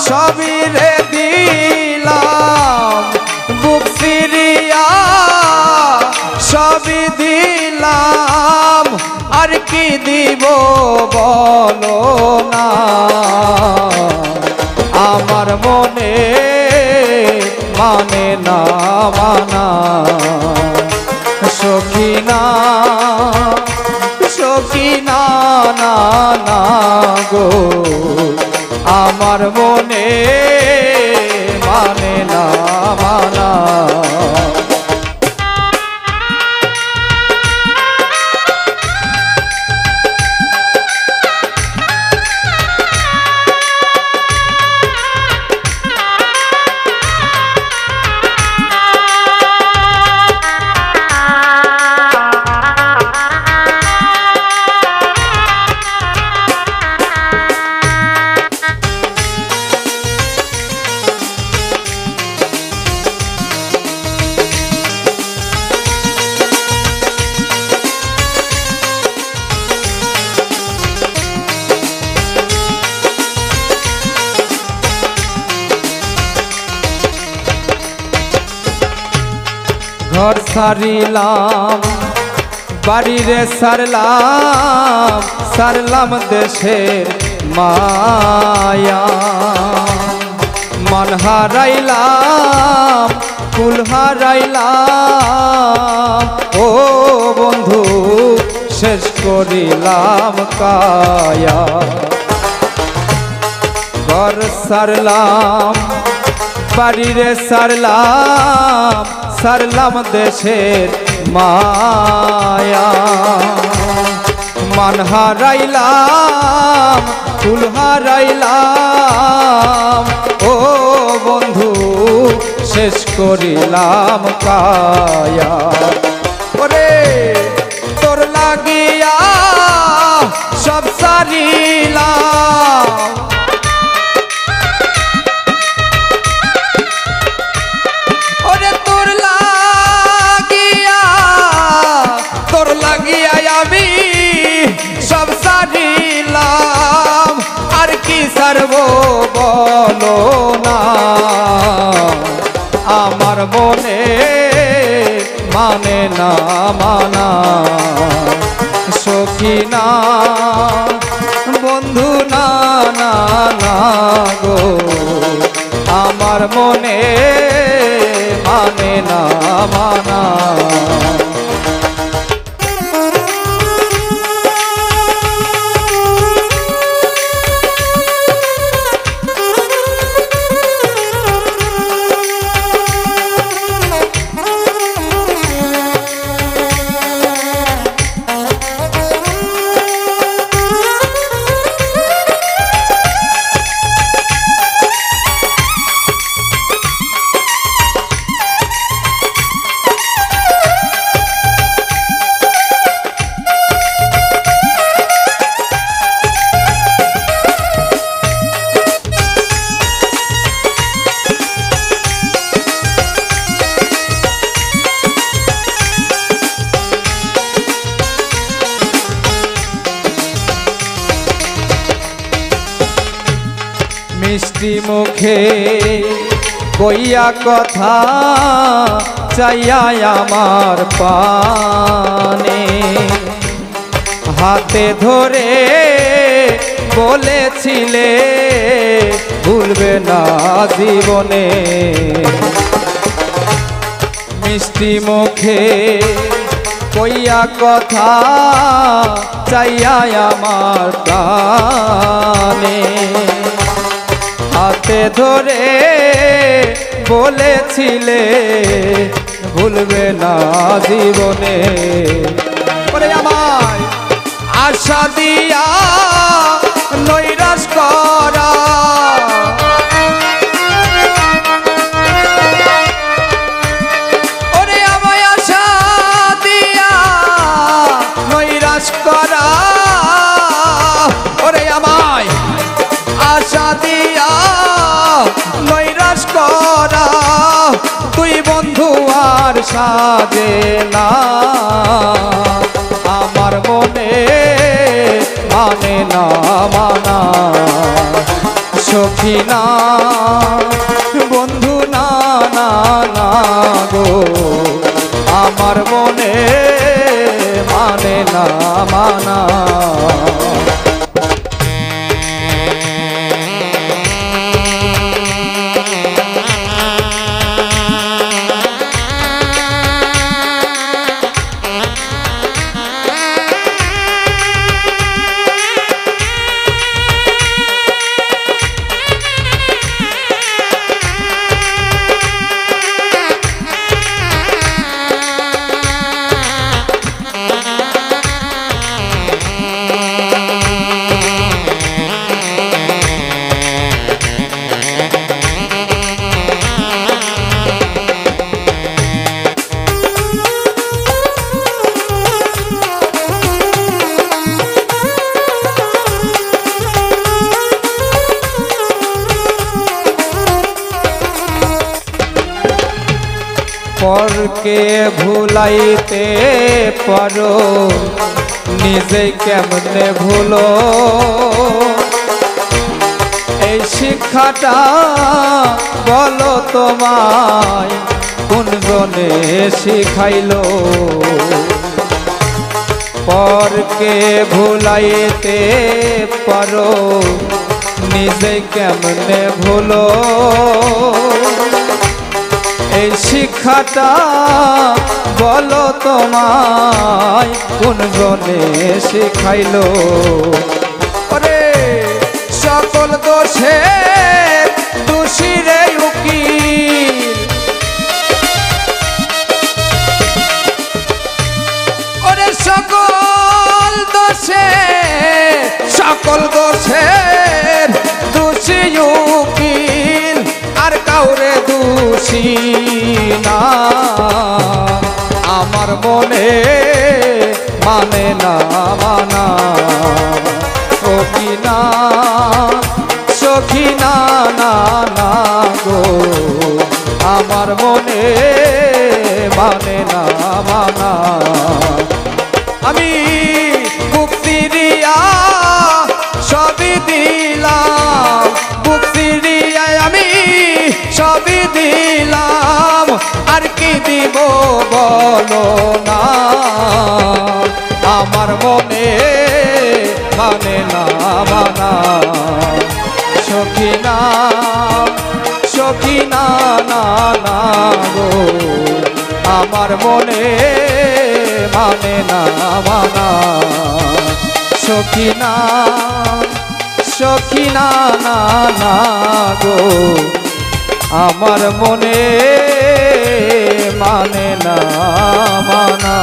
সবই রে দিলাম বুক সিরিয়া সবই দিলাম আর কি দিব বলো না আমার মনে মানে না মানা সখিনা সখিনা না না গো আমার মনে মানে না মানা ঘর সারিলাম বাড়িরে সারলাম সারলাম দেশের মায়া মন হারাইলাম কুল হারাইলাম ও বন্ধু শেষ করিলাম কায়া ঘর সারলাম বাড়িরে সারলাম সারলাম দেশের মায়া মান হারাইলাম ফুল হারাইলাম ও বন্ধু শেষ করিলাম কায়া ওরে তোর লাগিয়া সব সারিলাম আমি সব সারিলাম আর কি সারব বলো না আমার মনে মানে না মানা সখিনা বন্ধু না না না গো আমার মনে মানে না মানা মিষ্টি মুখে কইয়া কথা চাইয়া আমার পানে হাতে ধরে বলেছিলে ভুলবে না জীবনে মিষ্টি মুখে কইয়া কথা চাইয়া আমার প্রাণে হাতে ধরে বলেছিলে ভুলবে না জীবনে ওরে আমায় আশা দিয়া নৈরাশ করা ওরে আমায় আশা দিয়া নৈরাশ করা ওরে আমায় আশা দিয়া নৈরাশ করা তুই বন্ধু আর সাজে না আমার মনে মানে না মানা সখী না বন্ধু না না না গো আমার মনে মানে না মানা। পরকে ভুলাইতে পারো নিজে কেমনে ভুলো এই শিক্ষাটা বলো তোমায় কোন জনে শিখাইলো। পরকে ভুলাইতে পারো নিজে কেমনে ভুলো এই শিক্ষাটা বলো তোমায় কোন জনে শিখাইলো। ওরে সকল দোষে দোষী রে উকিল ওরে সকল দোষে দোষী উকিল আর কাউরে দোষী না আমার মনে মানে না মানা। সখী না না না গো আমার মনে মানে না মানা। আমি মুক্তি দিয়া সবই দিলাম মুক্তি দিয়া আমি সবই দিলাম আর কি দিব বলো না আমার মনে মানে না মানা। সখী না না না গো আমার মনে মানে না মানা। সখী না না না গো আমার মনে মানে না মানা।